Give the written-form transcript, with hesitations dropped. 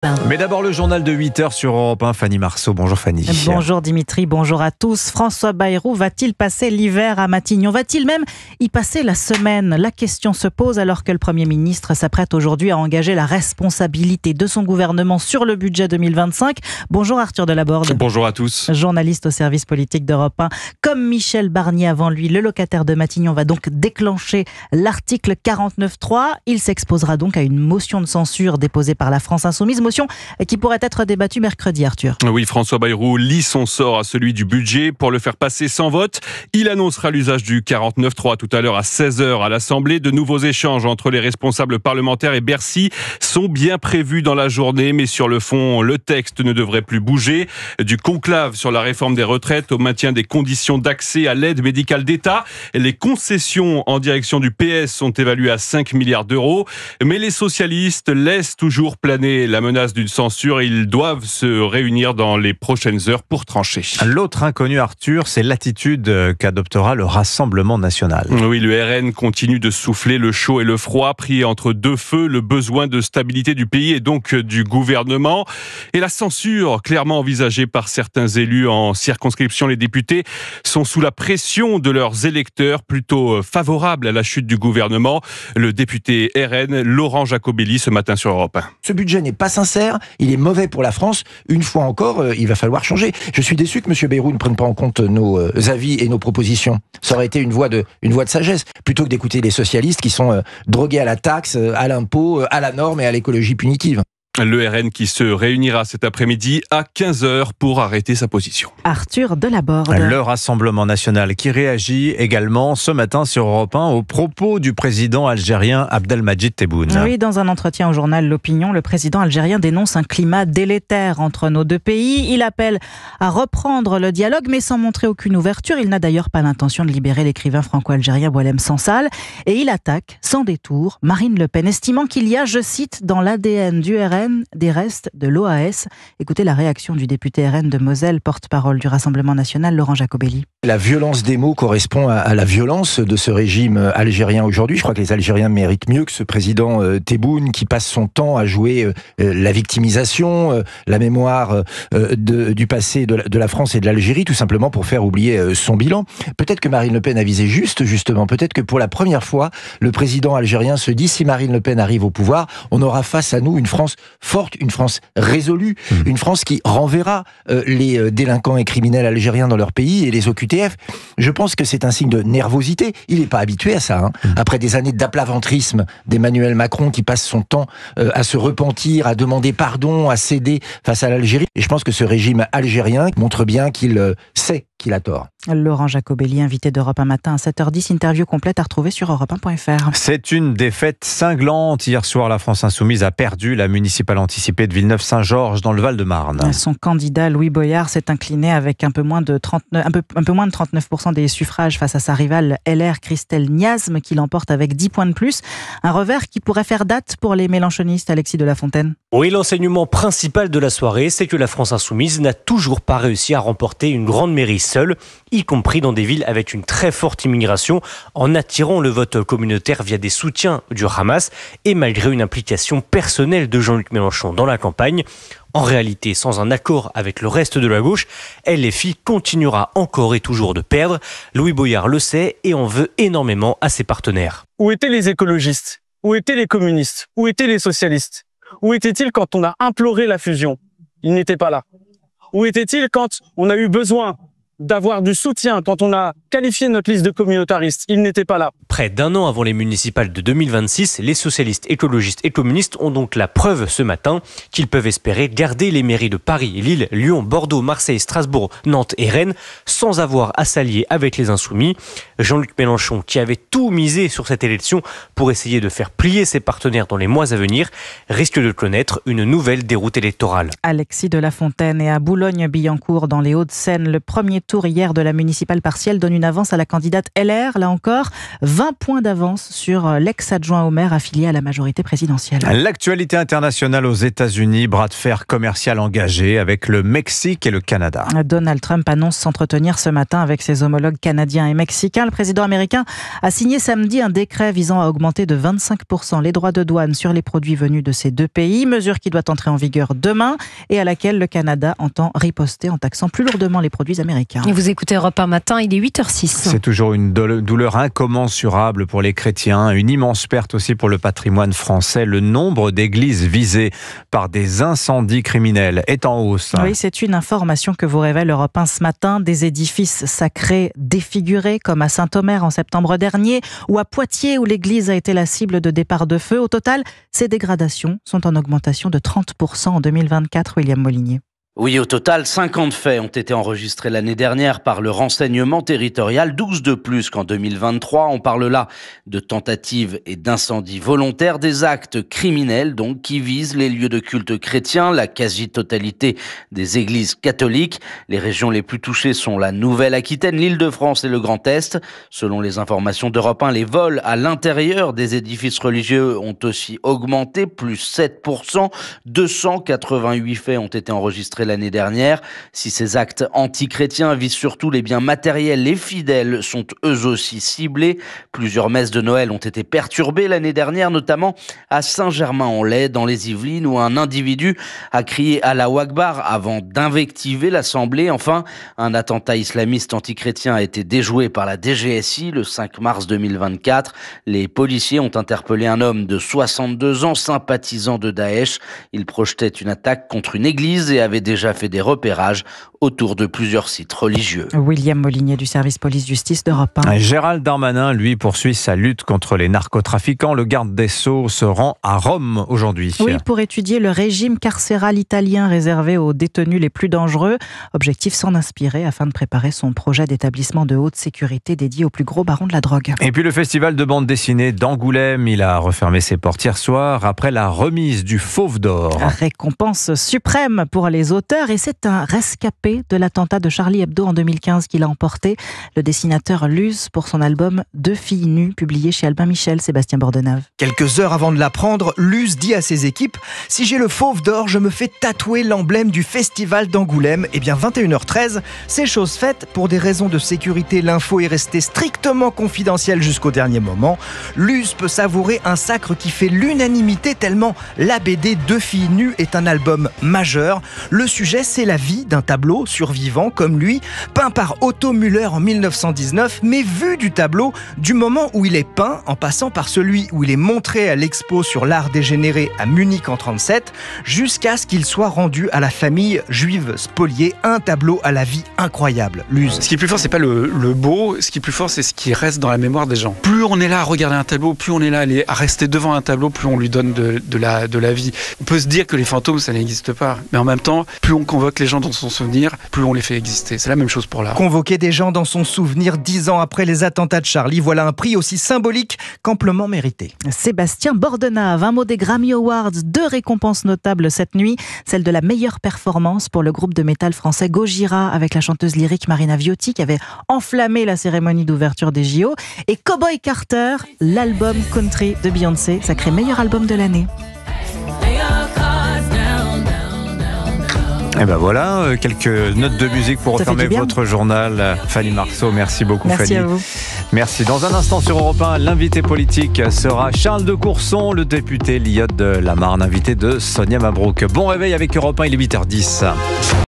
Mais d'abord le journal de 8h sur Europe 1, Fanny Marceau. Bonjour Fanny. Bonjour Dimitri, bonjour à tous. François Bayrou va-t-il passer l'hiver à Matignon? Va-t-il même y passer la semaine? La question se pose alors que le Premier ministre s'apprête aujourd'hui à engager la responsabilité de son gouvernement sur le budget 2025. Bonjour Arthur Delaborde. Bonjour à tous. Journaliste au service politique d'Europe 1. Comme Michel Barnier avant lui, le locataire de Matignon va donc déclencher l'article 49.3. Il s'exposera donc à une motion de censure déposée par la France Insoumise. Motion qui pourrait être débattue mercredi, Arthur. Oui, François Bayrou lie son sort à celui du budget pour le faire passer sans vote. Il annoncera l'usage du 49.3 tout à l'heure à 16h à l'Assemblée. De nouveaux échanges entre les responsables parlementaires et Bercy sont bien prévus dans la journée, mais sur le fond, le texte ne devrait plus bouger. Du conclave sur la réforme des retraites au maintien des conditions d'accès à l'aide médicale d'État. Les concessions en direction du PS sont évaluées à 5 milliards d'euros. Mais les socialistes laissent toujours planer la menace d'une censure. Ils doivent se réunir dans les prochaines heures pour trancher. L'autre inconnu, Arthur, c'est l'attitude qu'adoptera le Rassemblement national. Oui, le RN continue de souffler le chaud et le froid, pris entre deux feux, le besoin de stabilité du pays et donc du gouvernement. Et la censure, clairement envisagée par certains élus en circonscription, les députés sont sous la pression de leurs électeurs, plutôt favorables à la chute du gouvernement. Le député RN, Laurent Jacobelli, ce matin sur Europe 1. Ce budget n'est pas sincère, il est mauvais pour la France. Une fois encore, il va falloir changer. Je suis déçu que M. Bayrou ne prenne pas en compte nos avis et nos propositions. Ça aurait été une voie de sagesse, plutôt que d'écouter les socialistes qui sont drogués à la taxe, à l'impôt, à la norme et à l'écologie punitive. Le RN qui se réunira cet après-midi à 15h pour arrêter sa position. Arthur Delaborde. Le Rassemblement national qui réagit également ce matin sur Europe 1 aux propos du président algérien Abdelmadjid Tebboune. Oui, dans un entretien au journal L'Opinion, le président algérien dénonce un climat délétère entre nos deux pays. Il appelle à reprendre le dialogue, mais sans montrer aucune ouverture. Il n'a d'ailleurs pas l'intention de libérer l'écrivain franco-algérien Boualem Sansal. Et il attaque, sans détour, Marine Le Pen, estimant qu'il y a, je cite, dans l'ADN du RN, des restes de l'OAS. Écoutez la réaction du député RN de Moselle, porte-parole du Rassemblement national, Laurent Jacobelli. La violence des mots correspond à la violence de ce régime algérien aujourd'hui. Je crois que les Algériens méritent mieux que ce président Tebboune qui passe son temps à jouer la victimisation, la mémoire du passé de la France et de l'Algérie, tout simplement pour faire oublier son bilan. Peut-être que Marine Le Pen a visé juste, justement. Peut-être que pour la première fois, le président algérien se dit, si Marine Le Pen arrive au pouvoir, on aura face à nous une France forte, une France résolue, une France qui renverra les délinquants et criminels algériens dans leur pays et les OQTF. Je pense que c'est un signe de nervosité. Il n'est pas habitué à ça. Après des années d'aplaventrisme d'Emmanuel Macron qui passe son temps à se repentir, à demander pardon, à céder face à l'Algérie. Et je pense que ce régime algérien montre bien qu'il sait qu'il a tort. Laurent Jacobelli, invité d'Europe 1 matin à 7h10, interview complète à retrouver sur europe1.fr. C'est une défaite cinglante. Hier soir, la France Insoumise a perdu la municipale anticipée de Villeneuve-Saint-Georges dans le Val-de-Marne. Son candidat Louis Boyard s'est incliné avec un peu moins de 39% des suffrages face à sa rivale LR Christelle Niazme qui l'emporte avec 10 points de plus. Un revers qui pourrait faire date pour les mélenchonistes, Alexis de la Fontaine. Oui, l'enseignement principal de la soirée, c'est que la France Insoumise n'a toujours pas réussi à remporter une grande mairie seule, y compris dans des villes avec une très forte immigration, en attirant le vote communautaire via des soutiens du Hamas et malgré une implication personnelle de Jean-Luc Mélenchon dans la campagne. En réalité, sans un accord avec le reste de la gauche, LFI continuera encore et toujours de perdre. Louis Boyard le sait et en veut énormément à ses partenaires. Où étaient les écologistes? Où étaient les communistes? Où étaient les socialistes? Où étaient-ils quand on a imploré la fusion? Ils n'étaient pas là. Où étaient-ils quand on a eu besoin d'avoir du soutien, quand on a qualifié notre liste de communautaristes? Ils n'étaient pas là. Près d'un an avant les municipales de 2026, les socialistes, écologistes et communistes ont donc la preuve ce matin qu'ils peuvent espérer garder les mairies de Paris, Lille, Lyon, Bordeaux, Marseille, Strasbourg, Nantes et Rennes sans avoir à s'allier avec les Insoumis. Jean-Luc Mélenchon, qui avait tout misé sur cette élection pour essayer de faire plier ses partenaires dans les mois à venir, risque de connaître une nouvelle déroute électorale. Alexis de la Fontaine. Et à Boulogne-Billancourt, dans les Hauts-de-Seine, le premier tour hier de la municipale partielle donne une avance à la candidate LR. Là encore, 20 points d'avance sur l'ex-adjoint au maire affilié à la majorité présidentielle. L'actualité internationale aux États-Unis, bras de fer commercial engagé avec le Mexique et le Canada. Donald Trump annonce s'entretenir ce matin avec ses homologues canadiens et mexicains. Le président américain a signé samedi un décret visant à augmenter de 25% les droits de douane sur les produits venus de ces deux pays, mesure qui doit entrer en vigueur demain et à laquelle le Canada entend riposter en taxant plus lourdement les produits américains. Et vous écoutez Europe 1 matin, il est 8h06. C'est toujours une douleur incommensurable pour les chrétiens, une immense perte aussi pour le patrimoine français. Le nombre d'églises visées par des incendies criminels est en hausse. Oui, c'est une information que vous révèle Europe 1 ce matin. Des édifices sacrés défigurés, comme à Saint-Omer en septembre dernier, ou à Poitiers où l'église a été la cible de départ de feu. Au total, ces dégradations sont en augmentation de 30% en 2024, William Molinier. Oui, au total, 50 faits ont été enregistrés l'année dernière par le renseignement territorial, 12 de plus qu'en 2023. On parle là de tentatives et d'incendies volontaires, des actes criminels donc qui visent les lieux de culte chrétiens, la quasi-totalité des églises catholiques. Les régions les plus touchées sont la Nouvelle-Aquitaine, l'Île-de-France et le Grand Est. Selon les informations d'Europe 1, les vols à l'intérieur des édifices religieux ont aussi augmenté, plus 7%. 288 faits ont été enregistrés l'année dernière. Si ces actes anti-chrétiens visent surtout les biens matériels, les fidèles sont eux aussi ciblés. Plusieurs messes de Noël ont été perturbées l'année dernière, notamment à Saint-Germain-en-Laye, dans les Yvelines, où un individu a crié Allahu Akbar avant d'invectiver l'Assemblée. Enfin, un attentat islamiste anti-chrétien a été déjoué par la DGSI le 5 mars 2024. Les policiers ont interpellé un homme de 62 ans, sympathisant de Daesh. Il projetait une attaque contre une église et avait déjà fait des repérages autour de plusieurs sites religieux. William Molinier du service police-justice d'Europe 1. Gérald Darmanin, lui, poursuit sa lutte contre les narcotrafiquants. Le garde des Sceaux se rend à Rome aujourd'hui. Oui, pour étudier le régime carcéral italien réservé aux détenus les plus dangereux. Objectif s'en inspirer afin de préparer son projet d'établissement de haute sécurité dédié aux plus gros barons de la drogue. Et puis le festival de bande dessinée d'Angoulême, il a refermé ses portes hier soir après la remise du Fauve d'Or. Récompense suprême pour les auteurs et c'est un rescapé de l'attentat de Charlie Hebdo en 2015 qu'il a emporté, le dessinateur Luz pour son album Deux filles nues, publié chez Albin Michel. Sébastien Bordenave. Quelques heures avant de l'apprendre, Luz dit à ses équipes « Si j'ai le Fauve d'Or, je me fais tatouer l'emblème du festival d'Angoulême. » Eh bien 21h13, c'est chose faite. Pour des raisons de sécurité, l'info est restée strictement confidentielle jusqu'au dernier moment. Luz peut savourer un sacre qui fait l'unanimité tellement la BD Deux filles nues est un album majeur. Le sujet, c'est la vie d'un tableau survivant comme lui, peint par Otto Müller en 1919, mais vu du tableau, du moment où il est peint, en passant par celui où il est montré à l'expo sur l'art dégénéré à Munich en 1937, jusqu'à ce qu'il soit rendu à la famille juive spoliée, un tableau à la vie incroyable. Luz. Ce qui est plus fort, c'est pas le beau, ce qui est plus fort, c'est ce qui reste dans la mémoire des gens. Plus on est là à regarder un tableau, plus on est là à rester devant un tableau, plus on lui donne de la vie. On peut se dire que les fantômes, ça n'existe pas, mais en même temps, plus on convoque les gens dans son souvenir, plus on les fait exister. C'est la même chose pour l'art. Convoquer des gens dans son souvenir 10 ans après les attentats de Charlie, voilà un prix aussi symbolique qu'amplement mérité. Sébastien Bordenave, un mot des Grammy Awards, 2 récompenses notables cette nuit, celle de la meilleure performance pour le groupe de métal français Gojira avec la chanteuse lyrique Marina Viotti qui avait enflammé la cérémonie d'ouverture des JO, et Cowboy Carter, l'album country de Beyoncé, sacré meilleur album de l'année. Et ben voilà, quelques notes de musique pour refermer votre journal. Fanny Marceau, merci beaucoup. Merci Fanny. à vous. Merci. Dans un instant sur Europe 1, l'invité politique sera Charles de Courson, le député Lyotte de la Marne, invité de Sonia Mabrouk. Bon réveil avec Europe 1, il est 8h10.